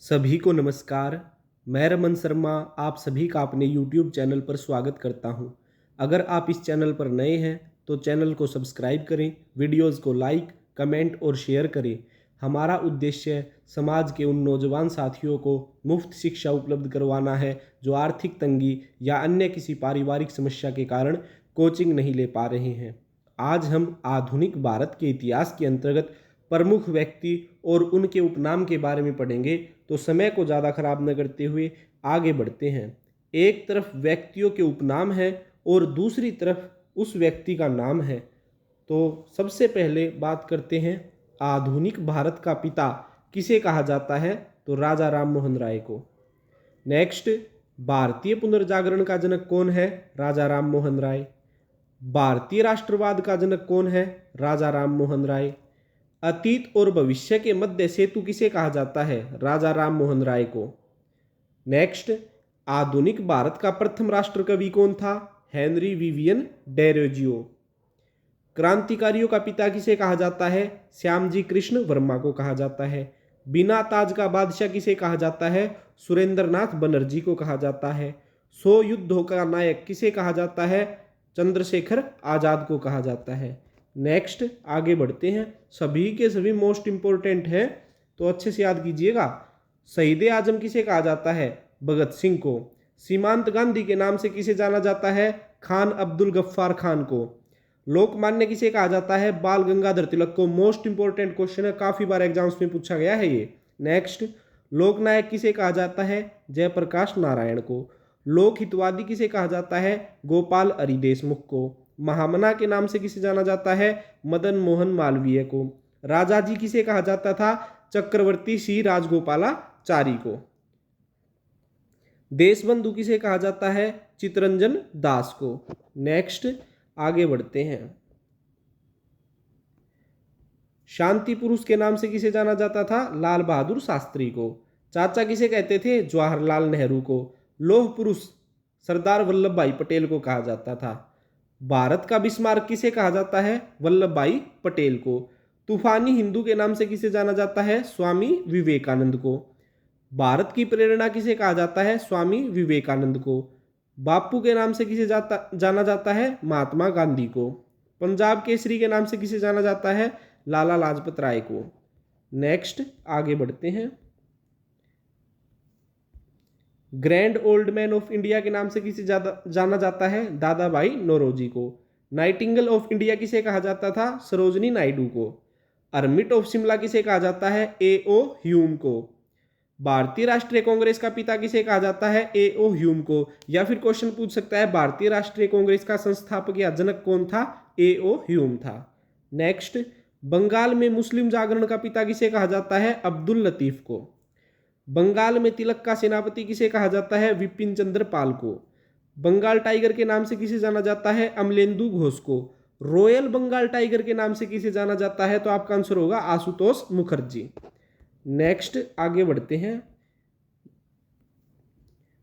सभी को नमस्कार। मैं रमन शर्मा आप सभी का अपने YouTube चैनल पर स्वागत करता हूं। अगर आप इस चैनल पर नए हैं तो चैनल को सब्सक्राइब करें, वीडियोस को लाइक, कमेंट और शेयर करें। हमारा उद्देश्य समाज के उन नौजवान साथियों को मुफ्त शिक्षा उपलब्ध करवाना है जो आर्थिक तंगी या अन्य किसी पारिवारिक समस्या के कारण कोचिंग नहीं ले पा रहे हैं। आज हम आधुनिक भारत के इतिहास के अंतर्गत प्रमुख व्यक्ति और उनके उपनाम के बारे में पढ़ेंगे। तो समय को ज़्यादा खराब न करते हुए आगे बढ़ते हैं। एक तरफ व्यक्तियों के उपनाम है और दूसरी तरफ उस व्यक्ति का नाम है। तो सबसे पहले बात करते हैं आधुनिक भारत का पिता किसे कहा जाता है, तो राजा राम मोहन राय को। नेक्स्ट, भारतीय पुनर्जागरण का जनक कौन है, राजा राम मोहन राय। भारतीय राष्ट्रवाद का जनक कौन है, राजा राम मोहन राय। अतीत और भविष्य के मध्य सेतु किसे कहा जाता है, राजा राम मोहन राय को। नेक्स्ट, आधुनिक भारत का प्रथम राष्ट्रकवि कौन था, हेनरी विवियन डेरोजियो। क्रांतिकारियों का पिता किसे कहा जाता है, श्यामजी कृष्ण वर्मा को कहा जाता है। बिना ताज का बादशाह किसे कहा जाता है, सुरेंद्रनाथ बनर्जी को कहा जाता है। 100 युद्धों का नायक किसे कहा जाता है, चंद्रशेखर आजाद को कहा जाता है। नेक्स्ट, आगे बढ़ते हैं। सभी के सभी मोस्ट इंपॉर्टेंट है तो अच्छे से याद कीजिएगा। शहीद आजम किसे कहा जाता है, भगत सिंह को। सीमांत गांधी के नाम से किसे जाना जाता है, खान अब्दुल गफ्फार खान को। लोकमान्य किसे कहा जाता है, बाल गंगाधर तिलक को। मोस्ट इंपॉर्टेंट क्वेश्चन है, काफी बार एग्जाम्स में पूछा गया है ये। नेक्स्ट, लोकनायक किसे कहा जाता है, जयप्रकाश नारायण को। लोक हितवादी किसे कहा जाता है, गोपाल हरि देशमुख को। महामना के नाम से किसे जाना जाता है, मदन मोहन मालवीय को। राजा जी किसे कहा जाता था, चक्रवर्ती श्री राजगोपालाचारी को। देशबंधु किसे कहा जाता है, चितरंजन दास को। नेक्स्ट, आगे बढ़ते हैं। शांति पुरुष के नाम से किसे जाना जाता था, लाल बहादुर शास्त्री को। चाचा किसे कहते थे, जवाहरलाल नेहरू को। लौह पुरुष सरदार वल्लभ भाई पटेल को कहा जाता था। भारत का बिस्मार्क किसे कहा जाता है, वल्लभ भाई पटेल को। तूफानी हिंदू के नाम से किसे जाना जाता है, स्वामी विवेकानंद को। भारत की प्रेरणा किसे कहा जाता है, स्वामी विवेकानंद को। बापू के नाम से किसे जाना जाता है, महात्मा गांधी को। पंजाब केसरी के नाम से किसे जाना जाता है, लाला लाजपत राय को। नेक्स्ट, आगे बढ़ते हैं। Grand old man of India के नाम से किसे जाना जाता है, दादा भाई नौरोजी को। नाइटिंगेल ऑफ इंडिया किसे कहा जाता था, सरोजनी नायडू को। अर्मिट ऑफ शिमला किसे कहा जाता है, A.O. ह्यूम को। भारतीय राष्ट्रीय कांग्रेस का पिता किसे कहा जाता है, A.O. ह्यूम को। या फिर क्वेश्चन पूछ सकता है, भारतीय राष्ट्रीय कांग्रेस का संस्थापक या जनक कौन था, A.O. ह्यूम था। नेक्स्ट, बंगाल में मुस्लिम जागरण का पिता किसे कहा जाता है, अब्दुल लतीफ को। बंगाल में तिलक का सेनापति किसे कहा जाता है, विपिन चंद्र पाल को। बंगाल टाइगर के नाम से किसे जाना जाता है, अमलेंदु घोष को। रॉयल बंगाल टाइगर के नाम से किसे जाना जाता है, तो आपका आंसर होगा आशुतोष मुखर्जी। नेक्स्ट, आगे बढ़ते हैं।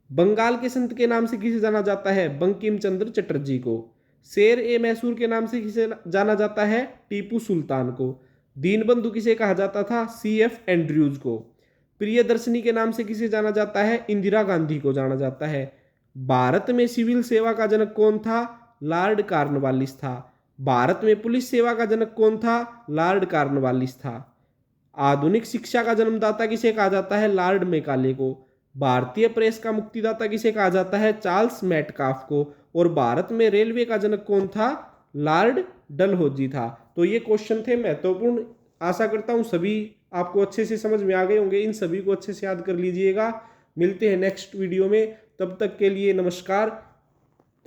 बंगाल के संत के नाम से किसे जाना जाता है, बंकिम चंद्र चटर्जी को। शेर ए मैसूर के नाम से किसे जाना जाता है, टीपू सुल्तान को। दीनबंधु किसे कहा जाता था, C.F. एंड्रयूज को। प्रियदर्शनी के नाम से किसे जाना जाता है, इंदिरा गांधी को जाना जाता है। भारत में सिविल सेवा का जनक कौन था, लॉर्ड कॉर्नवालिस था। भारत में पुलिस सेवा का जनक कौन था, लॉर्ड कॉर्नवालिस था। आधुनिक शिक्षा का जन्मदाता किसे कहा जाता है, लॉर्ड मेकाले को। भारतीय प्रेस का मुक्तिदाता किसे कहा जाता है, चार्ल्स मेटकाफ को। और भारत में रेलवे का जनक कौन था, लॉर्ड डलहौजी था। तो ये क्वेश्चन थे महत्वपूर्ण। आशा करता हूँ सभी आपको अच्छे से समझ में आ गए होंगे। इन सभी को अच्छे से याद कर लीजिएगा। मिलते हैं नेक्स्ट वीडियो में, तब तक के लिए नमस्कार।